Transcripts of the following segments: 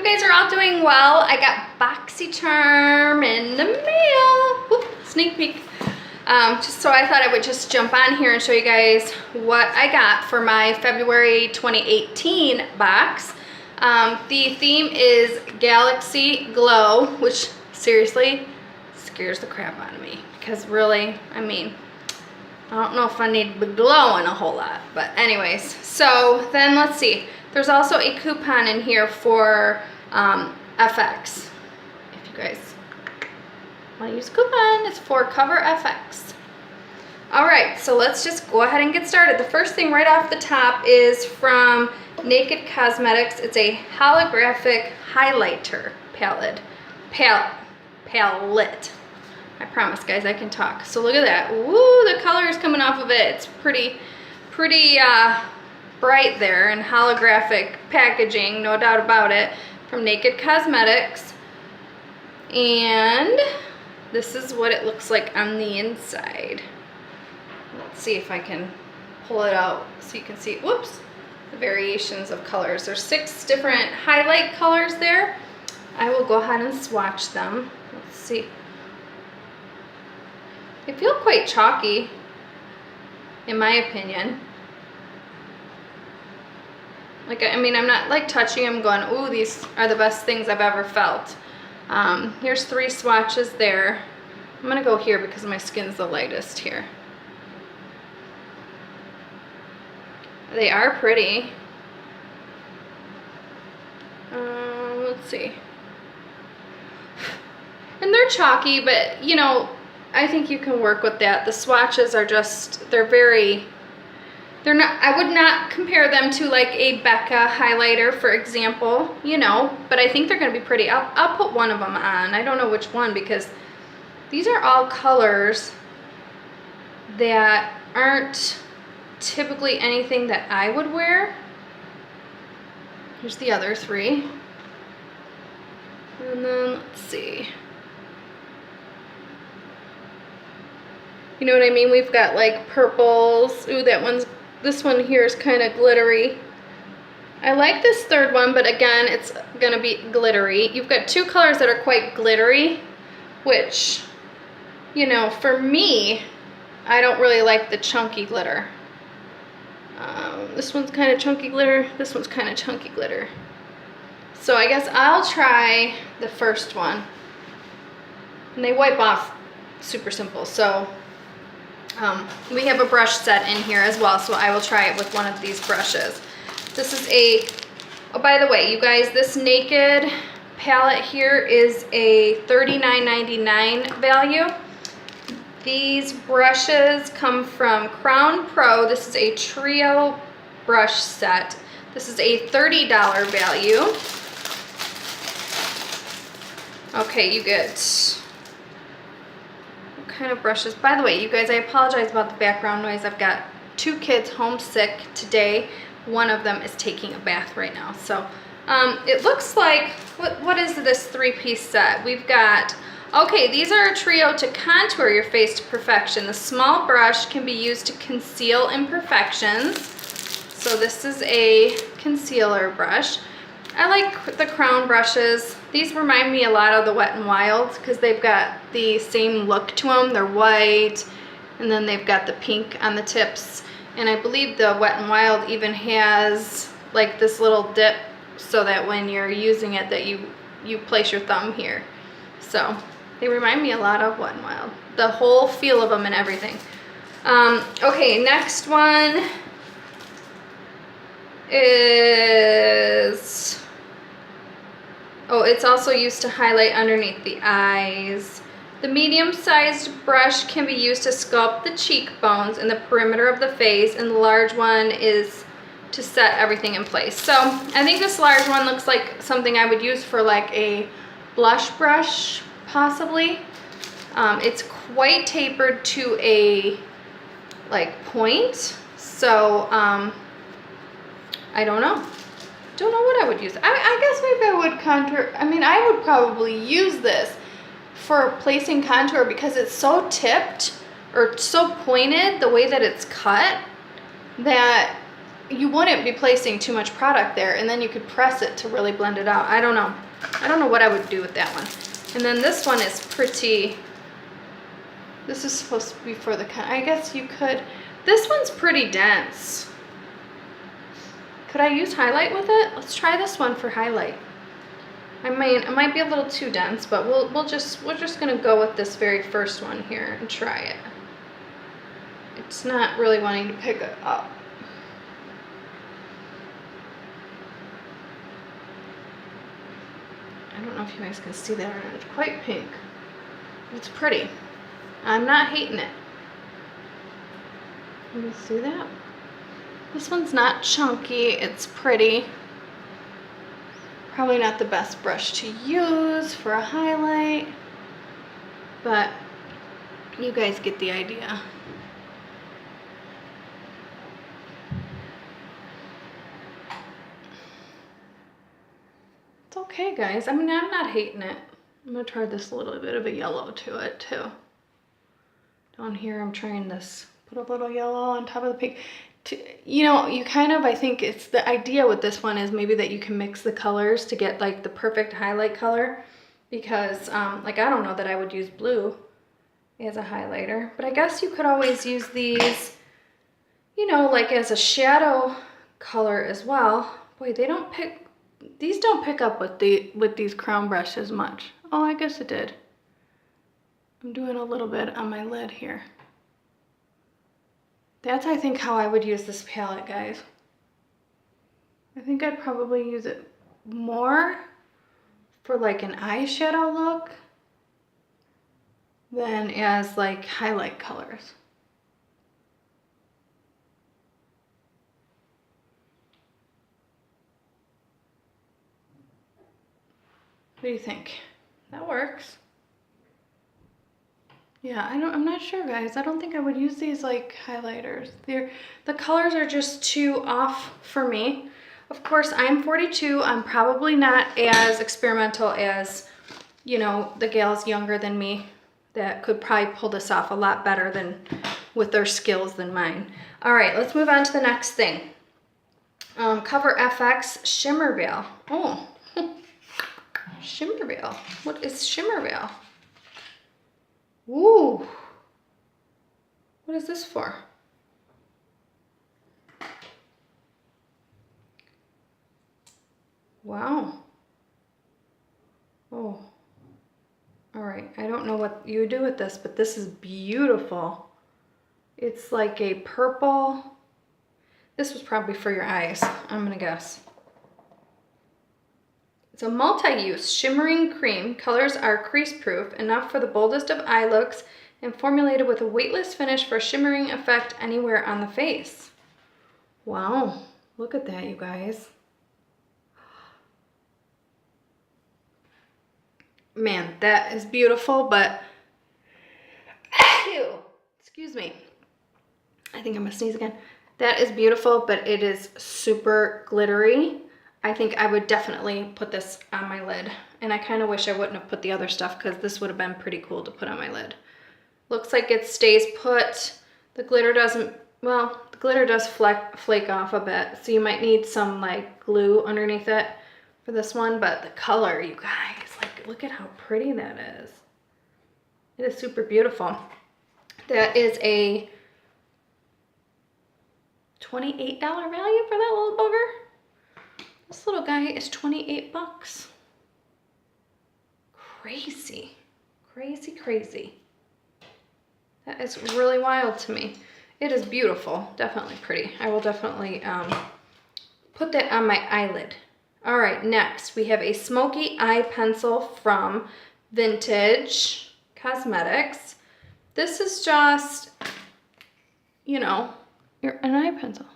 you guys are all doing well. I got BoxyCharm in the mail. Whoop, sneak peek. Just so I thought I would just jump on here and show you guys what I got for my February 2018 box. The theme is Galaxy Glow, which seriously scares the crap out of me because really, I mean, I don't know if I need to be glowing a whole lot, but anyways. So then let's see. There's also a coupon in here for FX. If you guys want to use a coupon, it's for Cover FX. All right, so let's just go ahead and get started. The first thing right off the top is from Naked Cosmetics. It's a holographic highlighter palette. I promise, guys, I can talk. So look at that. Woo, the color is coming off of it. It's pretty bright there and holographic packaging, no doubt about it, from Naked Cosmetics. And this is what it looks like on the inside. Let's see if I can pull it out so you can see, whoops, the variations of colors. There's 6 different highlight colors there. I will go ahead and swatch them. Let's see. They feel quite chalky, in my opinion. Like, I mean, I'm not like touching them going, ooh, these are the best things I've ever felt. Here's 3 swatches there. I'm gonna go here because my skin's the lightest here. They are pretty. Let's see. And they're chalky, but you know, I think you can work with that. The swatches are just, they're not, I would not compare them to like a Becca highlighter, for example, you know, but I think they're gonna be pretty. I'll put one of them on. I don't know which one because these are all colors that aren't typically anything that I would wear. Here's the other 3. And then let's see. You know what I mean? We've got like purples. Ooh, this one here is kind of glittery. I like this 3rd one, but again, it's gonna be glittery. You've got 2 colors that are quite glittery, which, you know, for me, I don't really like the chunky glitter. This one's kind of chunky glitter. This one's kind of chunky glitter. So I guess I'll try the first one. And they wipe off super simple. So we have a brush set in here as well, so I will try it with one of these brushes. This is a, oh, by the way, you guys, this Naked palette here is a $39.99 value. These brushes come from Crown Pro. This is a trio brush set. This is a $30 value. Okay, you get, what kind of brushes? By the way, you guys, I apologize about the background noise. I've got 2 kids homesick today. One of them is taking a bath right now. So it looks like, what is this 3-piece set? We've got, okay, these are a trio to contour your face to perfection. The small brush can be used to conceal imperfections. So this is a concealer brush. I like the Crown brushes. These remind me a lot of the Wet n Wild because they've got the same look to them. They're white, and then they've got the pink on the tips. And I believe the Wet n Wild even has like this little dip so that when you're using it that you place your thumb here. So they remind me a lot of Wet n Wild. The whole feel of them and everything. Okay, next one is, oh, it's also used to highlight underneath the eyes. The medium-sized brush can be used to sculpt the cheekbones and the perimeter of the face, and the large one is to set everything in place. So I think this large one looks like something I would use for like a blush brush, possibly. It's quite tapered to a like point, so I don't know. Don't know what I would use. I guess maybe I would contour. I mean, I would probably use this for placing contour because it's so tipped or so pointed the way that it's cut that you wouldn't be placing too much product there, and then you could press it to really blend it out. I don't know. I don't know what I would do with that one. And then this one is pretty, this is supposed to be for the, I guess you could, this one's pretty dense. Could I use highlight with it? Let's try this one for highlight. I mean, it might be a little too dense, but we're just gonna go with this very first one here and try it. It's not really wanting to pick it up. I don't know if you guys can see that or not. It's quite pink. It's pretty. I'm not hating it. Can you see that? This one's not chunky. It's pretty. Probably not the best brush to use for a highlight, but you guys get the idea. It's okay, guys. I mean, I'm not hating it. I'm gonna try this little bit of a yellow to it too. Down here, I'm trying this. Put a little yellow on top of the pink. You know, you kind of, I think it's the idea with this one is maybe that you can mix the colors to get like the perfect highlight color, because like I don't know that I would use blue as a highlighter, but I guess you could always use these, you know, like as a shadow color as well. Boy, they don't pick, these don't pick up with these crown brushes much. Oh, I guess it did. I'm doing a little bit on my lid here. That's, I think, how I would use this palette, guys. I think I'd probably use it more for like an eyeshadow look than as like highlight colors. What do you think? That works. Yeah, I'm not sure, guys. I don't think I would use these like highlighters. The colors are just too off for me. Of course, I'm 42. I'm probably not as experimental as, you know, the gals younger than me that could probably pull this off a lot better than with their skills than mine. All right, let's move on to the next thing. Cover FX Shimmer Veil. Oh, Shimmer Veil. What is Shimmer Veil? Ooh, what is this for? Wow. Oh, all right. I don't know what you do with this, but this is beautiful. It's like a purple. This was probably for your eyes, I'm gonna guess. It's a multi-use shimmering cream. Colors are crease-proof, enough for the boldest of eye looks, and formulated with a weightless finish for a shimmering effect anywhere on the face. Wow, look at that, you guys. Man, that is beautiful, but ew, excuse me. I think I'm gonna sneeze again. That is beautiful, but it is super glittery. I think I would definitely put this on my lid. And I kind of wish I wouldn't have put the other stuff, because this would have been pretty cool to put on my lid. Looks like it stays put. The glitter doesn't, well, the glitter does flake off a bit. So you might need some like glue underneath it for this one. But the color, you guys, like look at how pretty that is. It is super beautiful. That is a $28 value for that little booger. This little guy is 28 bucks. Crazy, crazy, crazy. That is really wild to me. It is beautiful, definitely pretty. I will definitely put that on my eyelid. All right, next we have a smoky eye pencil from Vintage Cosmetics. This is just, you know, an eye pencil.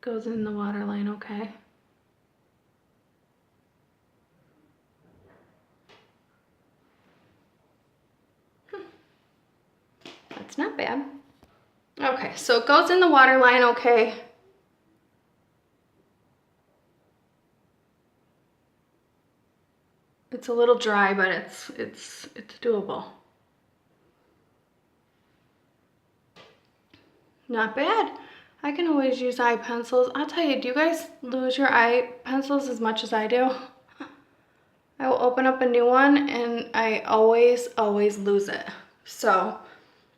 Goes in the waterline, okay. That's not bad. Okay, so it goes in the waterline, okay. It's a little dry, but it's doable. Not bad. I can always use eye pencils. I'll tell you, do you guys lose your eye pencils as much as I do? I will open up a new one and I always lose it. So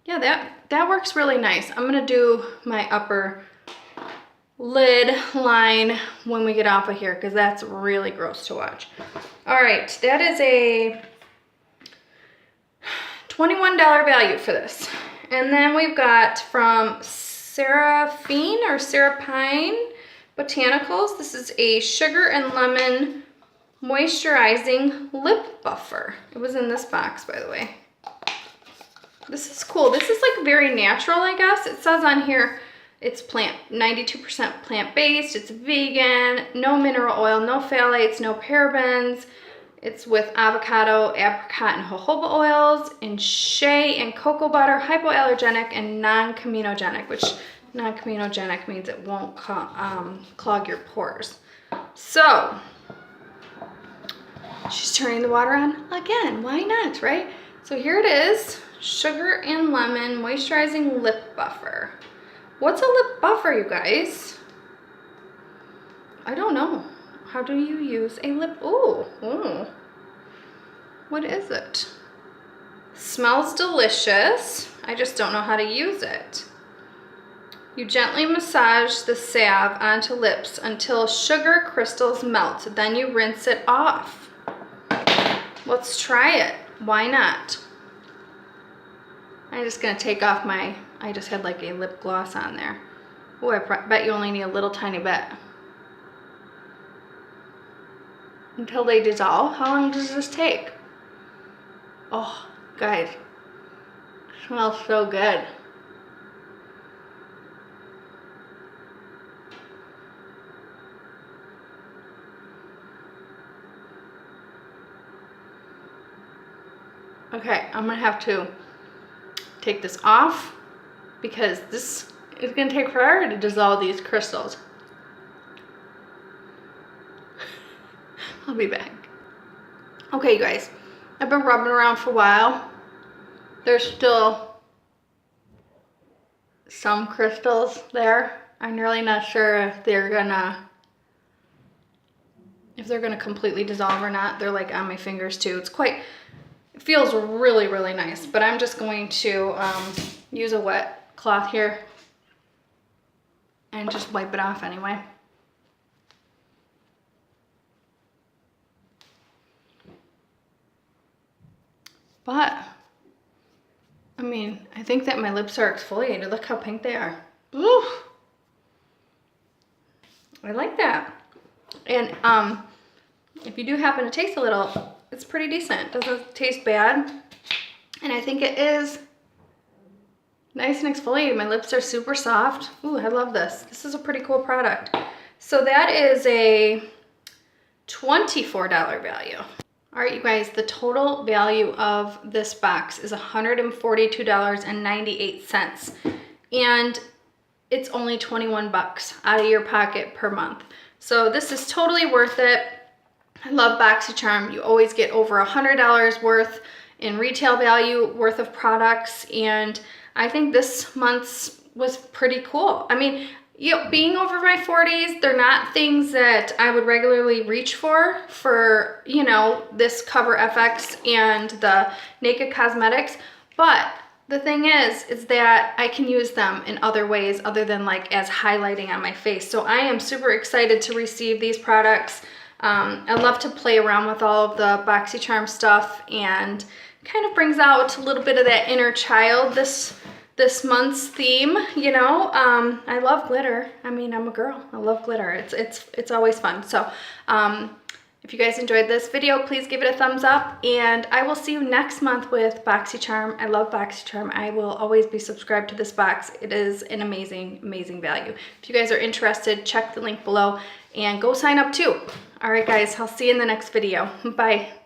yeah, that works really nice. I'm gonna do my upper lid line when we get off of here because that's really gross to watch. All right, that is a $21 value for this. And then we've got from Seraphine Botanicals. This is a sugar and lemon moisturizing lip buffer. It was in this box, by the way. This is cool. This is like very natural, I guess. It says on here it's 92% plant-based, it's vegan, no mineral oil, no phthalates, no parabens. It's with avocado, apricot, and jojoba oils, and shea and cocoa butter, hypoallergenic and non-comedogenic, which non-comedogenic means it won't clog your pores. So, she's turning the water on again. Why not, right? So here it is, sugar and lemon moisturizing lip buffer. What's a lip buffer, you guys? I don't know. How do you use a lip? Ooh. What is it? Smells delicious. I just don't know how to use it. You gently massage the salve onto lips until sugar crystals melt. Then you rinse it off. Let's try it. Why not? I'm just gonna take off I just had like a lip gloss on there. Oh, I bet you only need a little tiny bit. Until they dissolve. How long does this take? Oh, guys, smells so good. Okay, I'm gonna have to take this off because this is gonna take forever to dissolve these crystals. I'll be back. Okay, you guys, I've been rubbing around for a while. There's still some crystals there. I'm really not sure if they're gonna completely dissolve or not. They're like on my fingers too. It feels really, really nice, but I'm just going to use a wet cloth here and just wipe it off anyway. But, I mean, I think that my lips are exfoliated. Look how pink they are. Ooh. I like that. And if you do happen to taste a little, it's pretty decent. It doesn't taste bad. And I think it is nice and exfoliated. My lips are super soft. Ooh, I love this. This is a pretty cool product. So that is a $24 value. All right, you guys, the total value of this box is $142.98. And it's only 21 bucks out of your pocket per month. So this is totally worth it. I love BoxyCharm. You always get over $100 worth in retail value worth of products. And I think this month's was pretty cool. I mean, you know, being over my 40s, they're not things that I would regularly reach for, you know, this Cover FX and the Naked Cosmetics. But the thing is that I can use them in other ways other than like as highlighting on my face. So I am super excited to receive these products. I love to play around with all of the BoxyCharm stuff and kind of brings out a little bit of that inner child this month's theme, you know. I love glitter. I mean, I'm a girl. I love glitter. It's always fun. So if you guys enjoyed this video, please give it a thumbs up, and I will see you next month with BoxyCharm. I love BoxyCharm. I will always be subscribed to this box. It is an amazing, amazing value. If you guys are interested, check the link below and go sign up too. All right, guys, I'll see you in the next video. Bye.